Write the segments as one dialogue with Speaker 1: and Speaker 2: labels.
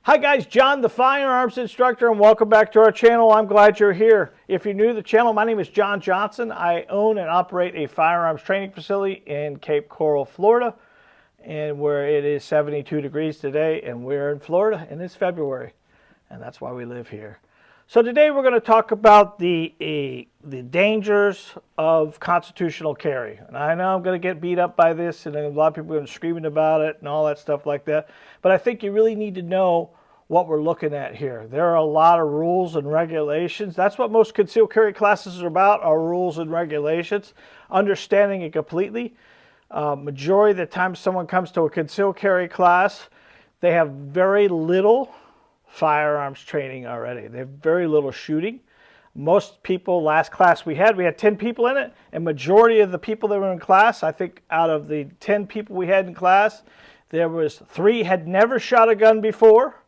Speaker 1: Hi guys, John the Firearms Instructor, and welcome back to our channel. I'm glad you're here. If you're new to the channel, my name is John Johnson. I own and operate a firearms training facility in Cape Coral, Florida, and where it is 72 degrees today, and we're in Florida, and it's February, and that's why we live here. So today we're going to talk about the dangers of constitutional carry. And I know I'm going to get beat up by this, and a lot of people are going to be screaming about it and all that stuff like that. But I think you really need to know what we're looking at here. There are a lot of rules and regulations. That's what most concealed carry classes are about, are rules and regulations. Understanding it completely. Majority of the time someone comes to a concealed carry class, they have very little firearms training already. They have very little shooting. Most people, last class we had 10 people in it, and majority of the people that were in class, I think out of the 10 people we had in class, there was 3 had never shot a gun before,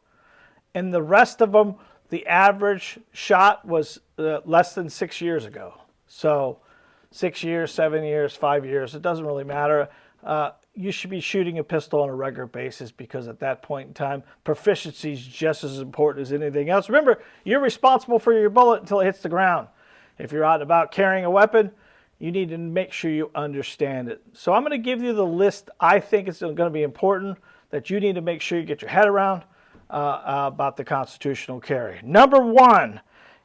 Speaker 1: and the rest of them, the average shot was less than 6 years ago. So 6 years, 7 years, 5 years, it doesn't really matter. You should be shooting a pistol on a regular basis, because at that point in time, proficiency is just as important as anything else. Remember, you're responsible for your bullet until it hits the ground. If you're out and about carrying a weapon, you need to make sure you understand it. So I'm going to give you the list I think is going to be important that you need to make sure you get your head around about the constitutional carry. Number 1,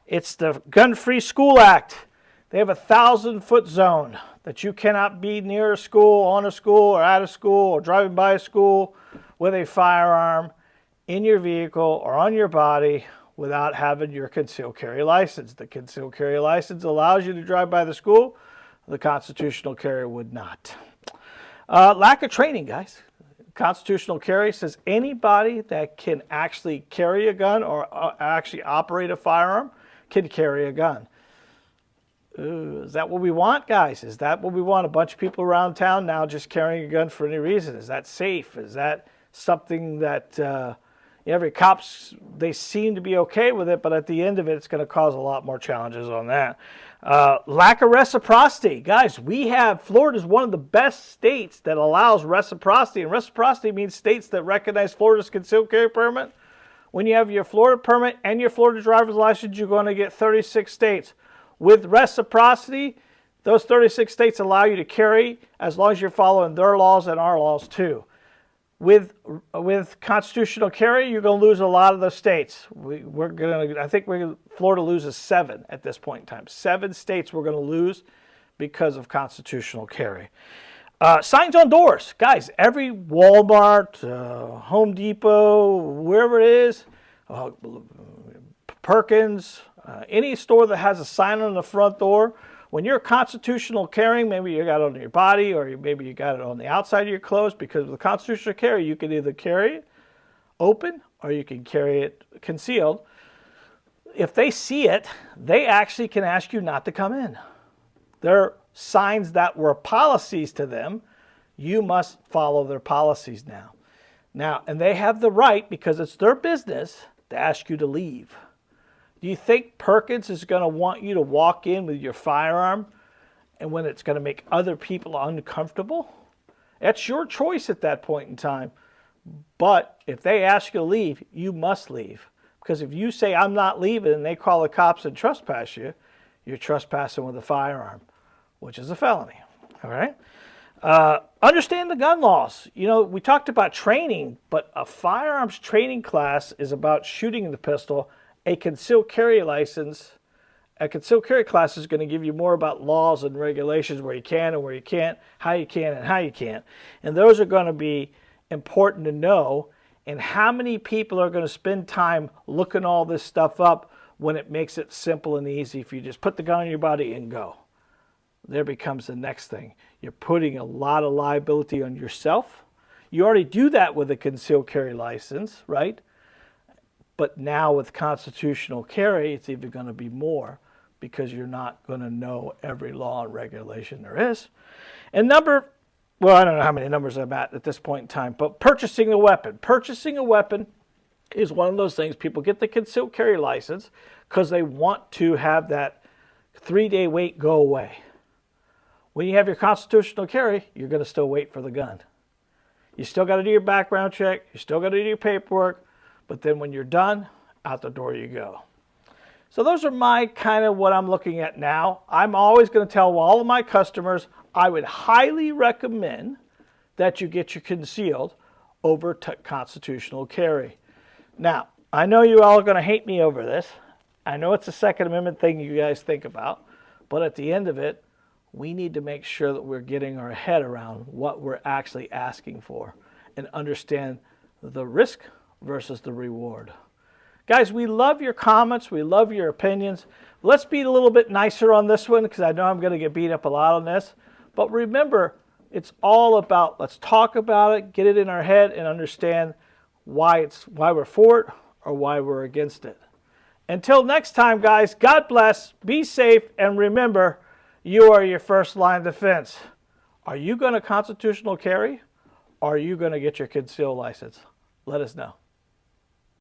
Speaker 1: it's the Gun-Free School Act. They have a 1,000-foot zone that you cannot be near a school, on a school, or at a school, or driving by a school with a firearm in your vehicle or on your body without having your concealed carry license. The concealed carry license allows you to drive by the school. The constitutional carry would not. Lack of training, guys. Constitutional carry says anybody that can actually carry a gun or actually operate a firearm can carry a gun. Is that what we want, guys? Is that what we want? A bunch of people around town now just carrying a gun for any reason? Is that safe? Is that something that every cops, they seem to be okay with it, but at the end of it, it's going to cause a lot more challenges on that. Lack of reciprocity. Guys, Florida is one of the best states that allows reciprocity, and reciprocity means states that recognize Florida's concealed carry permit. When you have your Florida permit and your Florida driver's license, you're going to get 36 states. With reciprocity, those 36 states allow you to carry as long as you're following their laws and our laws too. With constitutional carry, you're going to lose a lot of those states. I think Florida loses 7 at this point in time. 7 states we're going to lose because of constitutional carry. Signs on doors. Guys, every Walmart, Home Depot, wherever it is, Perkins, any store that has a sign on the front door, when you're constitutional carrying, maybe you got it on your body or maybe you got it on the outside of your clothes, because with the constitutional carry, you can either carry it open or you can carry it concealed. If they see it, they actually can ask you not to come in. There are signs that were policies to them. You must follow their policies now. And they have the right, because it's their business, to ask you to leave. Do you think Perkins is going to want you to walk in with your firearm and when it's going to make other people uncomfortable? That's your choice at that point in time. But if they ask you to leave, you must leave. Because if you say, I'm not leaving, and they call the cops and trespass you, you're trespassing with a firearm, which is a felony. All right? Understand the gun laws. You know, we talked about training, but a firearms training class is about shooting the pistol. A concealed carry license, a concealed carry class is going to give you more about laws and regulations, where you can and where you can't, how you can and how you can't. And those are going to be important to know. And how many people are going to spend time looking all this stuff up when it makes it simple and easy if you just put the gun on your body and go? There becomes the next thing. You're putting a lot of liability on yourself. You already do that with a concealed carry license, right? But now with constitutional carry, it's even going to be more, because you're not going to know every law and regulation there is. And I don't know how many numbers I'm at this point in time, but purchasing a weapon. Purchasing a weapon is one of those things. People get the concealed carry license because they want to have that 3-day wait go away. When you have your constitutional carry, you're going to still wait for the gun. You still got to do your background check. You still got to do your paperwork. But then when you're done, out the door you go. So those are my kind of what I'm looking at now. I'm always going to tell all of my customers, I would highly recommend that you get your concealed over constitutional carry. Now, I know you all are going to hate me over this. I know it's a Second Amendment thing you guys think about, but at the end of it, we need to make sure that we're getting our head around what we're actually asking for and understand the risk versus the reward. Guys, we love your comments. We love your opinions. Let's be a little bit nicer on this one because I know I'm going to get beat up a lot on this. But remember, it's all about, let's talk about it, get it in our head, and understand why we're for it or why we're against it. Until next time, guys, God bless, be safe, and remember, you are your first line of defense. Are you going to constitutional carry, or are you going to get your concealed license? Let us know.